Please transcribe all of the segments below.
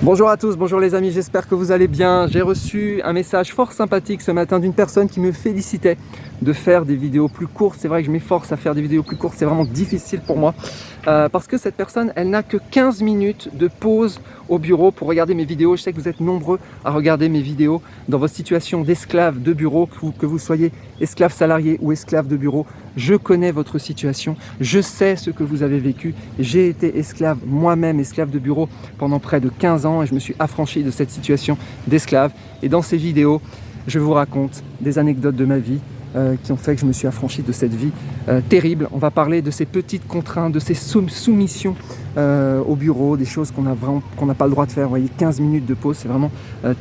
Bonjour à tous, bonjour les amis, j'espère que vous allez bien. J'ai reçu un message fort sympathique ce matin d'une personne qui me félicitait de faire des vidéos plus courtes. C'est vrai que je m'efforce à faire des vidéos plus courtes, c'est vraiment difficile pour moi. Parce que cette personne, elle n'a que 15 minutes de pause au bureau pour regarder mes vidéos. Je sais que vous êtes nombreux à regarder mes vidéos dans votre situation d'esclave de bureau, que vous soyez esclave salarié ou esclave de bureau. Je connais votre situation, je sais ce que vous avez vécu. J'ai été esclave, moi-même esclave de bureau pendant près de 15 ans et je me suis affranchi de cette situation d'esclave. Et dans ces vidéos, je vous raconte des anecdotes de ma vie qui ont fait que je me suis affranchi de cette vie terrible. On va parler de ces petites contraintes, de ces soumissions au bureau, des choses qu'on n'a pas le droit de faire. Vous voyez, 15 minutes de pause, c'est vraiment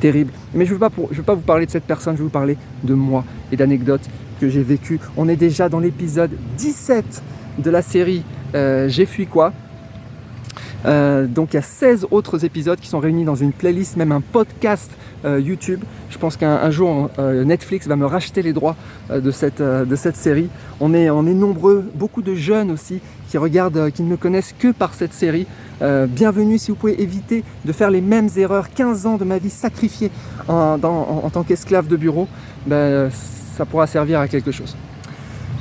terrible. Mais je ne veux pas vous parler de cette personne, je vais vous parler de moi et d'anecdotes que j'ai vécues. On est déjà dans l'épisode 17 de la série J'ai fui quoi ? Donc il y a 16 autres épisodes qui sont réunis dans une playlist, même un podcast YouTube. Je pense qu'un jour Netflix va me racheter les droits de cette série. On est nombreux, beaucoup de jeunes aussi qui regardent, qui ne me connaissent que par cette série. Bienvenue, si vous pouvez éviter de faire les mêmes erreurs. 15 ans de ma vie sacrifiée en tant qu'esclave de bureau, ça pourra servir à quelque chose.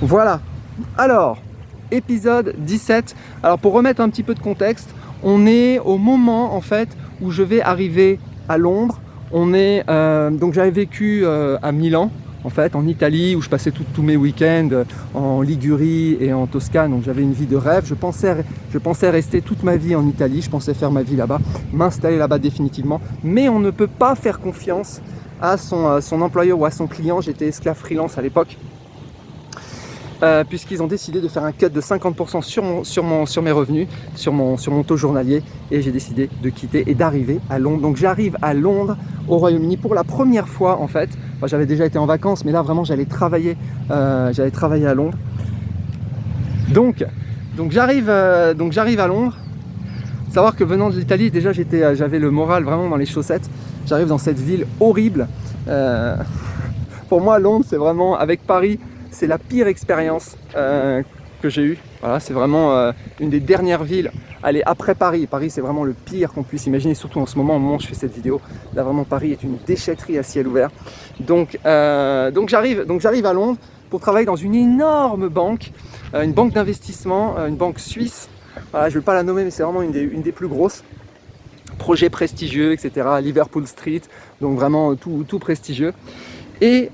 Voilà, alors épisode 17. Alors pour remettre un petit peu de contexte, on est au moment en fait où je vais arriver à Londres. Donc j'avais vécu à Milan en fait, en Italie, où je passais tous mes week-ends en Ligurie et en Toscane. Donc j'avais une vie de rêve. Je pensais rester toute ma vie en Italie. Je pensais faire ma vie là-bas, m'installer là-bas définitivement. Mais on ne peut pas faire confiance à son employeur ou à son client. J'étais esclave freelance à l'époque. Puisqu'ils ont décidé de faire un cut de 50% sur mes revenus, sur mon taux journalier, et j'ai décidé de quitter et d'arriver à Londres. Donc j'arrive à Londres, au Royaume-Uni, pour la première fois en fait. Enfin, j'avais déjà été en vacances, mais là vraiment j'allais travailler à Londres. Donc j'arrive à Londres. Savoir que venant de l'Italie, déjà j'avais le moral vraiment dans les chaussettes. J'arrive dans cette ville horrible. Pour moi, Londres, c'est vraiment, avec Paris, c'est la pire expérience que j'ai eue. Voilà, c'est vraiment une des dernières villes. Allez, après Paris. Paris, c'est vraiment le pire qu'on puisse imaginer, surtout en ce moment, au moment où je fais cette vidéo. Là, vraiment, Paris est une déchetterie à ciel ouvert. Donc j'arrive à Londres pour travailler dans une énorme banque, une banque d'investissement, une banque suisse. Voilà, je ne vais pas la nommer, mais c'est vraiment une des plus grosses. Projet prestigieux, etc. Liverpool Street, donc vraiment tout prestigieux. Et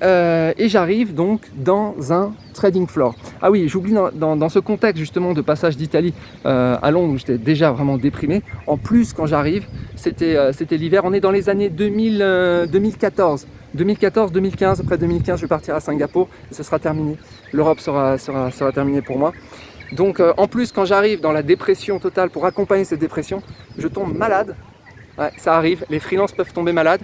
j'arrive donc dans un trading floor. Ah oui, j'oublie dans ce contexte justement de passage d'Italie à Londres où j'étais déjà vraiment déprimé. En plus, quand j'arrive, c'était l'hiver. On est dans les années 2014. 2014-2015, après 2015, je vais partir à Singapour et ce sera terminé. L'Europe sera terminée pour moi. Donc en plus, quand j'arrive dans la dépression totale, pour accompagner cette dépression, je tombe malade. Ouais, ça arrive, les freelances peuvent tomber malades.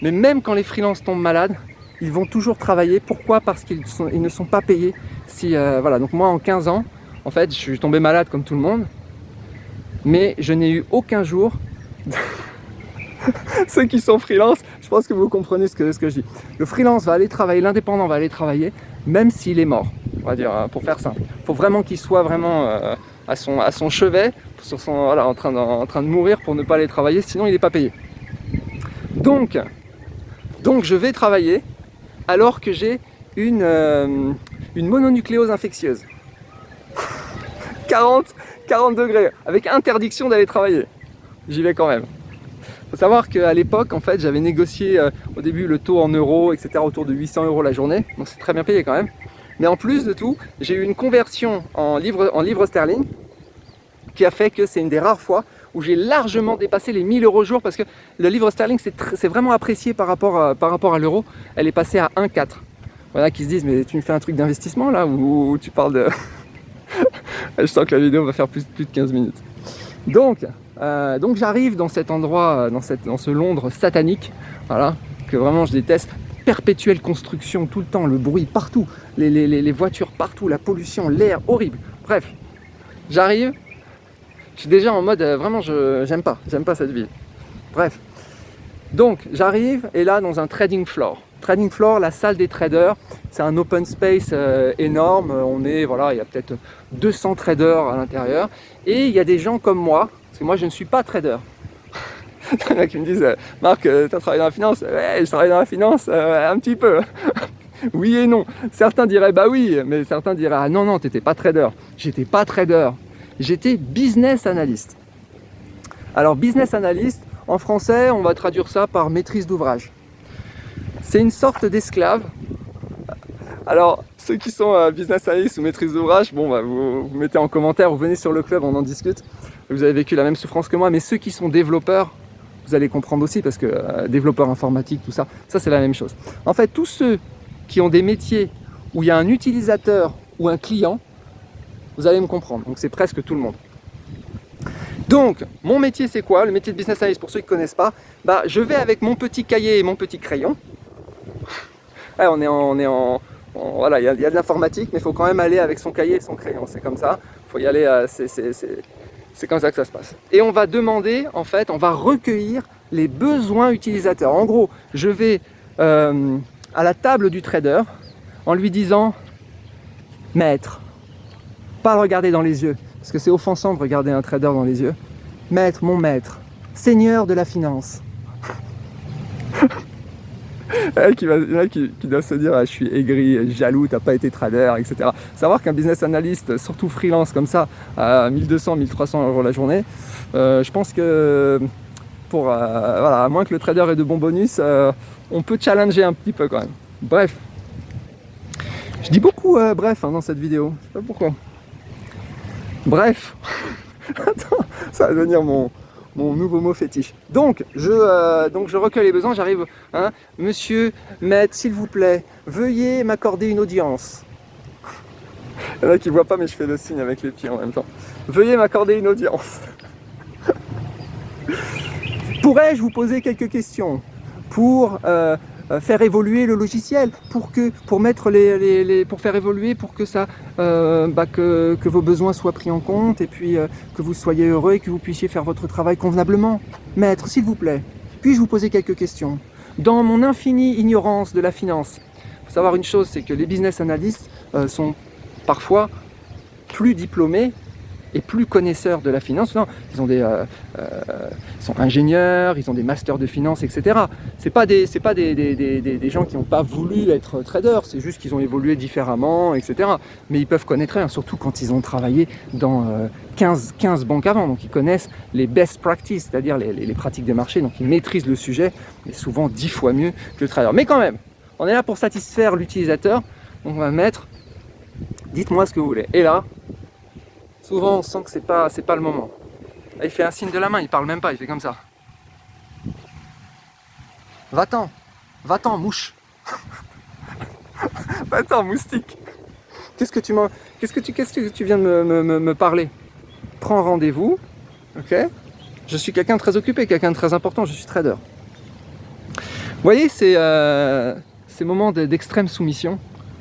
Mais même quand les freelances tombent malades, ils vont toujours travailler. Pourquoi ? Parce qu'ils ne sont pas payés. Voilà. Donc moi, en 15 ans, en fait, je suis tombé malade comme tout le monde. Mais je n'ai eu aucun jour... Ceux qui sont freelance, je pense que vous comprenez ce que je dis. Le freelance va aller travailler, l'indépendant va aller travailler, même s'il est mort. On va dire, pour faire simple. Il faut vraiment qu'il soit vraiment à son chevet, en train de mourir pour ne pas aller travailler, sinon il n'est pas payé. Donc je vais travailler alors que j'ai une mononucléose infectieuse. 40 degrés, avec interdiction d'aller travailler. J'y vais quand même. Il faut savoir qu'à l'époque, en fait, j'avais négocié au début le taux en euros, etc., autour de 800 € la journée. Donc c'est très bien payé quand même. Mais en plus de tout, j'ai eu une conversion en livres sterling qui a fait que c'est une des rares fois où j'ai largement dépassé les 1000 € jour parce que le livre sterling c'est vraiment apprécié par rapport à l'euro. Elle est passée à 1,4. Voilà, qui se disent mais tu me fais un truc d'investissement là ou tu parles de... Je sens que la vidéo va faire plus de 15 minutes. Donc j'arrive dans cet endroit, dans ce Londres satanique, voilà, que vraiment je déteste. Perpétuelle construction tout le temps, le bruit partout, les voitures partout, la pollution, l'air horrible. Bref, j'arrive. Je suis déjà en mode, vraiment, j'aime pas cette ville. Bref, donc j'arrive et là dans un trading floor. Trading floor, la salle des traders, c'est un open space énorme. Il y a peut-être 200 traders à l'intérieur. Et il y a des gens comme moi, parce que moi je ne suis pas trader. Il y en a qui me disent Marc, tu as travaillé dans la finance? Ouais, je travaille dans la finance un petit peu. Oui et non. Certains diraient bah oui, mais certains diraient ah non, non, t'étais pas trader. J'étais pas trader. J'étais business analyst. Alors, business analyst, en français, on va traduire ça par maîtrise d'ouvrage. C'est une sorte d'esclave. Alors, ceux qui sont business analyst ou maîtrise d'ouvrage, bon, bah, vous mettez en commentaire ou venez sur le club, on en discute. Vous avez vécu la même souffrance que moi, mais ceux qui sont développeurs, vous allez comprendre aussi parce que développeurs informatiques, tout ça, ça c'est la même chose. En fait, tous ceux qui ont des métiers où il y a un utilisateur ou un client, vous allez me comprendre. Donc, c'est presque tout le monde. Donc, mon métier c'est quoi? Le métier de business analyst, pour ceux qui ne connaissent pas, bah, je vais avec mon petit cahier et mon petit crayon. Ouais, voilà, il y a de l'informatique, mais il faut quand même aller avec son cahier et son crayon. C'est comme ça, il faut y aller, c'est comme ça que ça se passe. Et on va demander, en fait, on va recueillir les besoins utilisateurs. En gros, je vais à la table du trader en lui disant « Maître », pas le regarder dans les yeux, parce que c'est offensant de regarder un trader dans les yeux. « Maître, mon maître, seigneur de la finance ». Il y en a qui doivent se dire ah, je suis aigri, jaloux, t'as pas été trader, etc. Savoir qu'un business analyst, surtout freelance comme ça, à 1200, 1300 euros la journée, je pense que voilà, à moins que le trader ait de bons bonus, on peut challenger un petit peu quand même. Bref, je dis beaucoup bref dans cette vidéo, je sais pas pourquoi. Bref, attends, ça va devenir mon nouveau mot fétiche. Donc je recueille les besoins, j'arrive, hein, monsieur, maître, s'il vous plaît, veuillez m'accorder une audience. Il y en a qui ne voient pas, mais je fais le signe avec les pieds en même temps. Veuillez m'accorder une audience. Pourrais-je vous poser quelques questions pour faire évoluer le logiciel, pour faire évoluer, pour que ça, que vos besoins soient pris en compte et puis que vous soyez heureux et que vous puissiez faire votre travail convenablement. Maître, s'il vous plaît, puis-je vous poser quelques questions? Dans mon infinie ignorance de la finance, il faut savoir une chose, c'est que les business analysts sont parfois plus diplômés et plus connaisseurs de la finance. Non, ils sont ingénieurs, ils ont des masters de finance, etc. C'est pas des gens qui n'ont pas voulu être traders, c'est juste qu'ils ont évolué différemment, etc. Mais ils peuvent connaître rien, surtout quand ils ont travaillé dans 15 banques avant. Donc ils connaissent les best practices, c'est-à-dire les pratiques de marché, donc ils maîtrisent le sujet, mais souvent 10 fois mieux que le trader. Mais quand même, on est là pour satisfaire l'utilisateur, donc on va mettre « dites-moi ce que vous voulez ». Et là, souvent, on sent que c'est pas le moment. Là, il fait un signe de la main, il parle même pas, il fait comme ça. Va-t'en, mouche. Va-t'en, moustique. Qu'est-ce que tu viens de me parler? Prends rendez-vous, ok? Je suis quelqu'un de très occupé, quelqu'un de très important, je suis trader. Vous voyez, ces moments d'extrême soumission.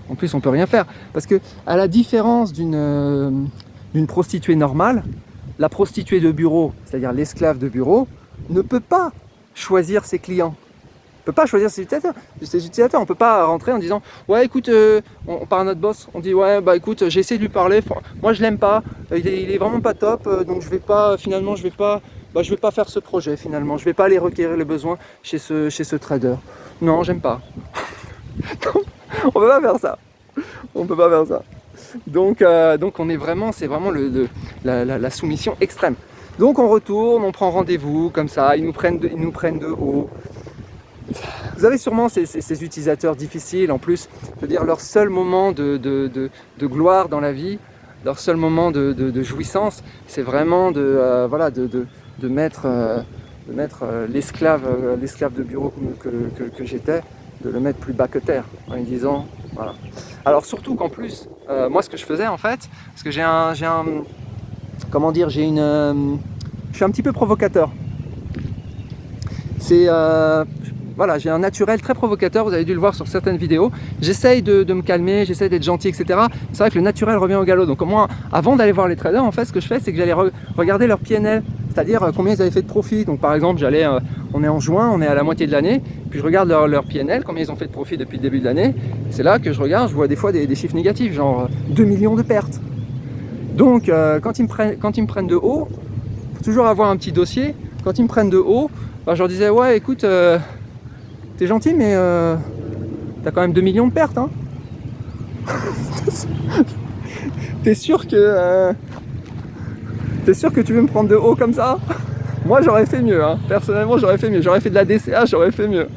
En plus, on peut rien faire, parce que à la différence d'une prostituée normale, la prostituée de bureau, c'est-à-dire l'esclave de bureau, ne peut pas choisir ses clients, ne peut pas choisir ses utilisateurs. On ne peut pas rentrer en disant « Ouais, écoute, on part à notre boss, on dit « Ouais, bah écoute, j'ai essayé de lui parler, moi je l'aime pas, il est vraiment pas top, donc je vais pas faire ce projet finalement, je vais pas aller requérir les besoins chez ce trader. Non, j'aime pas. » On peut pas faire ça. On peut pas faire ça. Donc on est vraiment, c'est vraiment la soumission extrême. Donc on retourne, on prend rendez-vous comme ça, ils nous prennent de haut. Vous avez sûrement ces utilisateurs difficiles, en plus, je veux dire, leur seul moment de gloire dans la vie, leur seul moment de jouissance, c'est vraiment de mettre l'esclave de bureau que j'étais, de le mettre plus bas que terre, en lui disant, voilà. Alors surtout qu'en plus, moi ce que je faisais en fait, parce que je suis un petit peu provocateur. Voilà, j'ai un naturel très provocateur, vous avez dû le voir sur certaines vidéos. J'essaye de me calmer, j'essaye d'être gentil, etc. C'est vrai que le naturel revient au galop. Donc moi, avant d'aller voir les traders, en fait, ce que je fais, c'est que j'allais regarder leur PNL, c'est-à-dire combien ils avaient fait de profit. Donc par exemple, on est en juin, on est à la moitié de l'année, puis je regarde leur PNL, combien ils ont fait de profit depuis le début de l'année. C'est là que je regarde, je vois des fois des chiffres négatifs, genre 2 millions de pertes. Donc quand ils me prennent de haut, il faut toujours avoir un petit dossier. Quand ils me prennent de haut, bah, je leur disais ouais écoute, t'es gentil mais t'as quand même 2 millions de pertes hein. T'es sûr que tu veux me prendre de haut comme ça? Moi j'aurais fait mieux hein. Personnellement j'aurais fait mieux, j'aurais fait de la DCA, j'aurais fait mieux.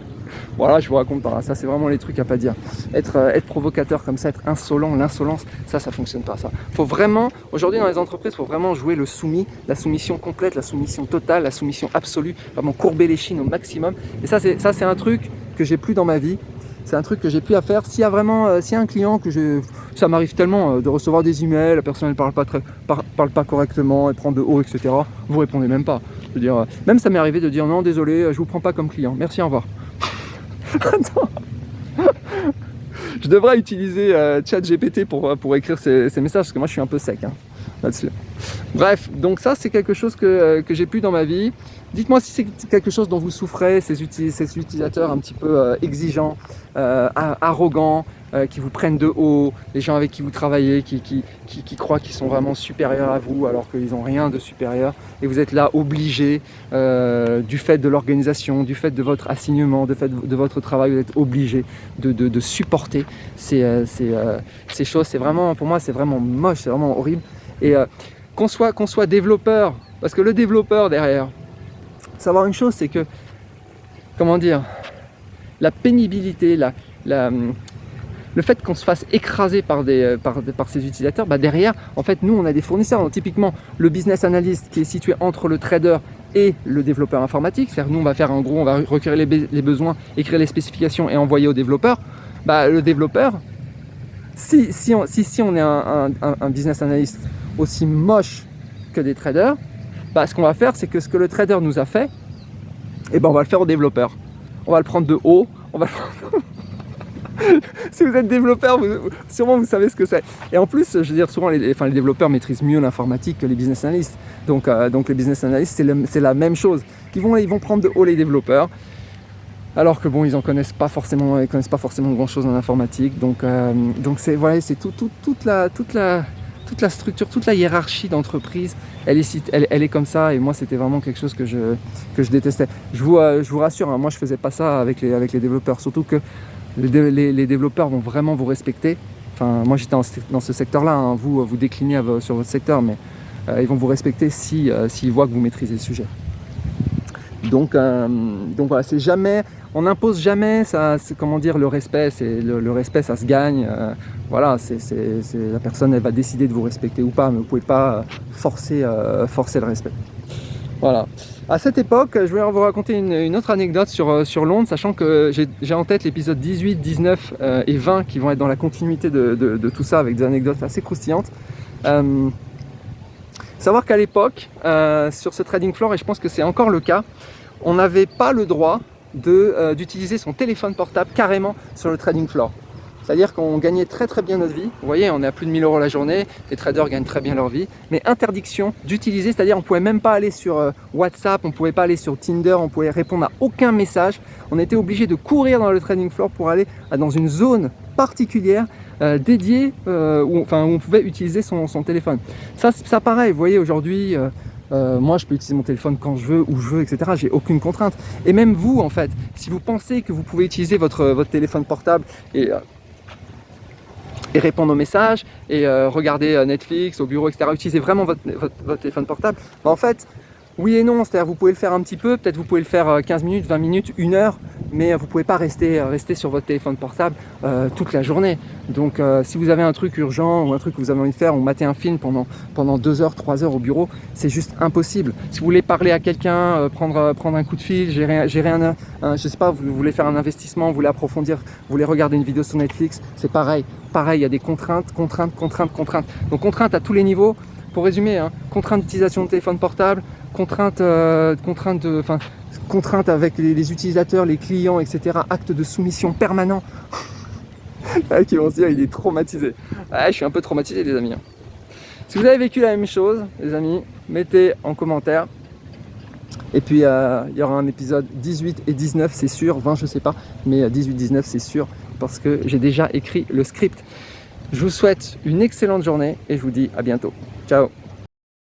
Voilà, je vous raconte pas, ça c'est vraiment les trucs à pas dire. Être provocateur comme ça, être insolent, l'insolence, ça fonctionne pas ça. Faut vraiment, aujourd'hui dans les entreprises, faut vraiment jouer le soumis, la soumission complète, la soumission totale, la soumission absolue, vraiment courber les chines au maximum. Et ça c'est un truc que j'ai plus dans ma vie. C'est un truc que j'ai plus à faire. S'il y a vraiment, s'il y a un client ça m'arrive tellement de recevoir des emails, la personne ne parle pas correctement, elle prend de haut, etc. Vous répondez même pas. Je veux dire, même ça m'est arrivé de dire non, désolé, je vous prends pas comme client. Merci, au revoir. Attends. Je devrais utiliser ChatGPT pour écrire ces messages parce que moi je suis un peu sec hein, là-dessus. Bref, donc ça c'est quelque chose que j'ai plus dans ma vie. Dites-moi si c'est quelque chose dont vous souffrez, ces utilisateurs un petit peu exigeants, arrogants, qui vous prennent de haut, les gens avec qui vous travaillez, qui croient qu'ils sont vraiment supérieurs à vous alors qu'ils n'ont rien de supérieur et vous êtes là obligé du fait de l'organisation, du fait de votre assignement, du fait de votre travail, vous êtes obligé de supporter ces choses. C'est vraiment, pour moi c'est vraiment moche, c'est vraiment horrible. Et qu'on soit développeur, parce que le développeur derrière, savoir une chose, c'est que, comment dire, la pénibilité, le fait qu'on se fasse écraser par ces utilisateurs, bah derrière, en fait, nous, on a des fournisseurs. Donc, typiquement, le business analyst qui est situé entre le trader et le développeur informatique, c'est-à-dire nous, on va faire en gros, on va recueillir les besoins, écrire les spécifications et envoyer au développeur. Bah, le développeur, si on est un business analyst aussi moche que des traders, bah, ce qu'on va faire, c'est que ce que le trader nous a fait, eh ben, on va le faire au développeur. On va le prendre de haut, on va le prendre... Si vous êtes développeur, sûrement vous savez ce que c'est. Et en plus, je veux dire, souvent les développeurs maîtrisent mieux l'informatique que les business analysts. Donc les business analysts, c'est la même chose. Ils vont prendre de haut les développeurs, alors que bon, ils connaissent pas forcément grand chose en informatique. Donc c'est toute la structure, toute la hiérarchie d'entreprise, elle est comme ça. Et moi, c'était vraiment quelque chose que je détestais. Je vous rassure, hein, moi je faisais pas ça avec les développeurs, surtout que les développeurs vont vraiment vous respecter. Enfin, moi j'étais dans ce secteur-là, hein. Vous déclinez sur votre secteur, mais ils vont vous respecter s'ils voient que vous maîtrisez le sujet. Donc voilà, c'est jamais, on n'impose jamais ça, comment dire, le respect. Le respect, ça se gagne. Voilà, la personne, elle va décider de vous respecter ou pas, mais vous pouvez pas forcer le respect. Voilà. À cette époque, je vais vous raconter une autre anecdote sur Londres, sachant que j'ai en tête l'épisode 18, 19 et 20 qui vont être dans la continuité de tout ça, avec des anecdotes assez croustillantes. Savoir qu'à l'époque, sur ce trading floor, et je pense que c'est encore le cas, on n'avait pas le droit d'utiliser son téléphone portable carrément sur le trading floor. C'est-à-dire qu'on gagnait très très bien notre vie. Vous voyez, on est à plus de 1000 € la journée, les traders gagnent très bien leur vie, mais interdiction d'utiliser, c'est-à-dire on ne pouvait même pas aller sur WhatsApp, on ne pouvait pas aller sur Tinder, on ne pouvait répondre à aucun message. On était obligé de courir dans le trading floor pour aller dans une zone particulière dédiée où on pouvait utiliser son téléphone. Ça pareil, vous voyez, aujourd'hui... moi je peux utiliser mon téléphone quand je veux, où je veux, etc. J'ai aucune contrainte. Et même vous, en fait, si vous pensez que vous pouvez utiliser votre téléphone portable et répondre aux messages et regarder Netflix au bureau, etc. Utilisez vraiment votre téléphone portable. Mais en fait, oui et non, c'est-à-dire vous pouvez le faire un petit peu, peut-être vous pouvez le faire 15 minutes, 20 minutes, 1 heure, mais vous ne pouvez pas rester sur votre téléphone portable toute la journée. Donc si vous avez un truc urgent ou un truc que vous avez envie de faire, ou mater un film pendant 2 heures, 3 heures au bureau, c'est juste impossible. Si vous voulez parler à quelqu'un, prendre un coup de fil, gérer je sais pas, vous voulez faire un investissement, vous voulez approfondir, vous voulez regarder une vidéo sur Netflix, c'est pareil, il y a des contraintes. Donc contraintes à tous les niveaux. Pour résumer, hein, contrainte d'utilisation de téléphone portable, contrainte avec les utilisateurs, les clients, etc. Acte de soumission permanent. Qui vont se dire, il est traumatisé. Ouais, je suis un peu traumatisé, les amis. Si vous avez vécu la même chose, les amis, mettez en commentaire. Et puis, il y aura un épisode 18 et 19, c'est sûr. 20, je sais pas. Mais 18-19, c'est sûr. Parce que j'ai déjà écrit le script. Je vous souhaite une excellente journée et je vous dis à bientôt. Ciao.